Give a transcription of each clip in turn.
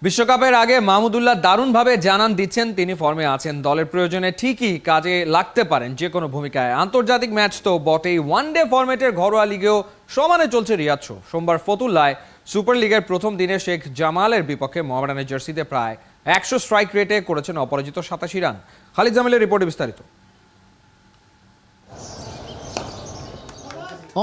বিশ্বকাপের আগে মাহমুদুল্লাহ দারুণভাবে জানান দিচ্ছেন তিনি ফর্মে আছেন, দলের প্রয়োজনে ঠিকই কাজে লাগতে পারেন যে কোনো ভূমিকায়। আন্তর্জাতিক ম্যাচ তো বটেই, ওয়ানডে ফরম্যাটের ঘরোয়া লিগেও সমানে চলছে রিয়াদ শো। সোমবার ফতুল্লায় সুপার লিগের প্রথম দিনে শেখ জামালের বিপক্ষে মোহামেডানের জার্সিতে প্রায় 100 স্ট্রাইক রেটে করেছেন অপরাজিত 87 রান। খালিদ জামিলের রিপোর্টে বিস্তারিত।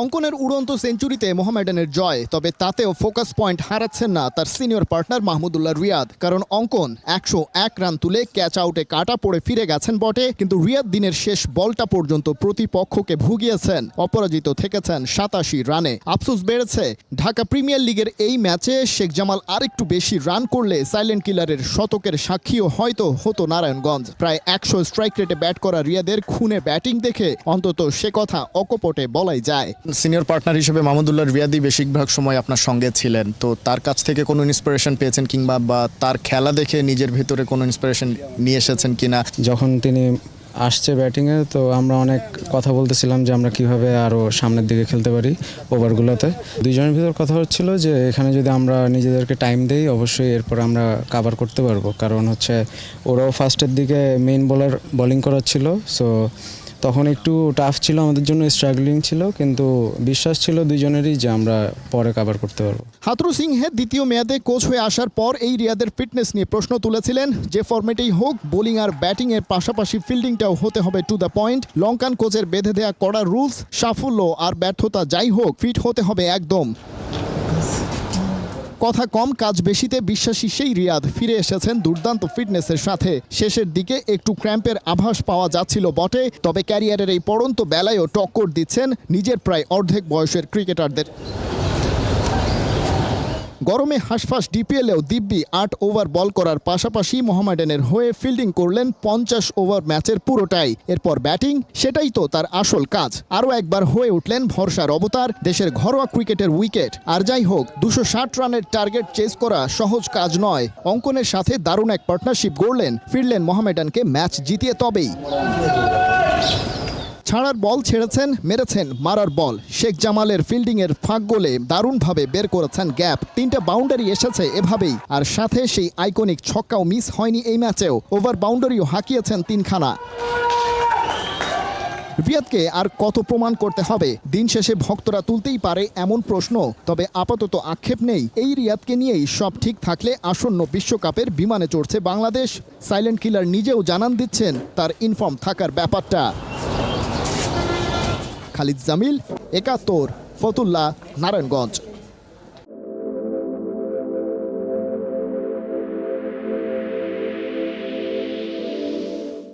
অঙ্কনের উড়ন্ত সেঞ্চুরিতে মোহামেডানের জয়, তবে তাতেও ফোকাস পয়েন্ট হারাচ্ছেন না তার সিনিয়র পার্টনার মাহমুদুল্লাহ রিয়াদ। কারণ অঙ্কন 101 রান তুলে ক্যাচ আউটে কাটা পড়ে ফিরে গেছেন বটে, কিন্তু রিয়াদ দিনের শেষ বলটা পর্যন্ত প্রতিপক্ষকে ভুগিয়েছেন, অপরাজিত থেকেছেন 87 রানে। আফসোস বেড়েছে ঢাকা প্রিমিয়ার লিগের এই ম্যাচে শেখ জামাল আরেকটু বেশি রান করলে সাইলেন্ট কিলারের শতকের সাক্ষীও হয়তো হতো নারায়ণগঞ্জ। প্রায় 100 স্ট্রাইক রেটে ব্যাট করা রিয়াদের খুনে ব্যাটিং দেখে অন্তত সে কথা অকপটে বলাই যায়। সিনিয়র পার্টনার হিসেবে মাহমুদুল্লাহ রিয়াদি বেশিরভাগ সময় আপনার সঙ্গে ছিলেন, তো তার কাছ থেকে কোনো ইন্সপিরেশন পেয়েছেন কিংবা বা তার খেলা দেখে নিজের ভিতরে কোনো ইন্সপিরেশন নিয়ে এসেছেন কিনা? যখন তিনি আসছে ব্যাটিংয়ে, তো আমরা অনেক কথা বলতেছিলাম যে আমরা কিভাবে আরও সামনের দিকে খেলতে পারি ওভারগুলোতে। দুইজনের ভিতর কথা হচ্ছিল যে এখানে যদি আমরা নিজেদেরকে টাইম দেই অবশ্যই এরপর আমরা কাভার করতে পারবো, কারণ হচ্ছে ওরাও ফার্স্টের দিকে মেইন বোলিং করাচ্ছিল, সো তখন একটু টাফ ছিল আমাদের জন্য, স্ট্রাগলিং ছিল, কিন্তু বিশ্বাস ছিল দুইজনেরই যে আমরা পরে কাভার করতে পারবো। হাথরু সিংহে দ্বিতীয় মেয়াদে কোচ হয়ে আসার পর এই রিয়াদের ফিটনেস নিয়ে প্রশ্ন তুলেছিলেন। যে ফরম্যাটেই হোক, বোলিং আর ব্যাটিং এর পাশাপাশি ফিল্ডিংটাও হতে হবে টু দ্য পয়েন্ট। লঙ্কান কোচের বেঁধে দেয়া কড়া রুলস, সাফল্য আর ব্যর্থতা যাই হোক, ফিট হতে হবে একদম। কথা কম কাজ বেশিতে বিশ্বাসী সেই রিয়াদ ফিরে এসেছেন দুর্দান্ত ফিটনেসের সাথে। শেষের দিকে একটু ক্র্যাম্পের আভাস পাওয়া যাচ্ছিল বটে, তবে ক্যারিয়ারের এই পড়ন্ত বেলায়ও টক্কর দিচ্ছেন নিজের প্রায় অর্ধেক বয়সের ক্রিকেটারদের। গরমে হাঁসফাঁস ডিপিএলেও দিব্যি 8 ওভার বল করার পাশাপাশি মোহামেডানের হয়ে ফিল্ডিং করলেন 50 ওভার ম্যাচের পুরোটাই। এরপর ব্যাটিং, সেটাই তো তার আসল কাজ। আরও একবার হয়ে উঠলেন ভরসার অবতার, দেশের ঘরোয়া ক্রিকেটের উইকেট। আর যাই হোক, 260 রানের টার্গেট চেস করা সহজ কাজ নয়। অঙ্কনের সাথে দারুণ এক পার্টনারশিপ গড়লেন, ফিরলেন মোহামেডানকে ম্যাচ জিতিয়ে তবেই। ছাড়ার বল ছেড়েছেন, মেরেছেন মারার বল। শেখ জামালের ফিল্ডিংয়ের ফাঁক গোলে দারুণভাবে বের করেছেন গ্যাপ। 3টা বাউন্ডারি এসেছে এভাবেই, আর সাথে সেই আইকনিক ছক্কাও মিস হয়নি এই ম্যাচেও। ওভার বাউন্ডারিও হাঁকিয়েছেন 3খানা। রিয়াদকে আর কত প্রমাণ করতে হবে? দিন শেষে ভক্তরা তুলতেই পারে এমন প্রশ্ন, তবে আপাতত আক্ষেপ নেই। এই রিয়াদকে নিয়েই সব ঠিক থাকলে আসন্ন বিশ্বকাপের বিমানে চড়ছে বাংলাদেশ। সাইলেন্ট কিলার নিজেও জানান দিচ্ছেন তার ইনফর্ম থাকার ব্যাপারটা। খালিদ জামিল, 71, ফতুল্লা, নারায়ণগঞ্জ।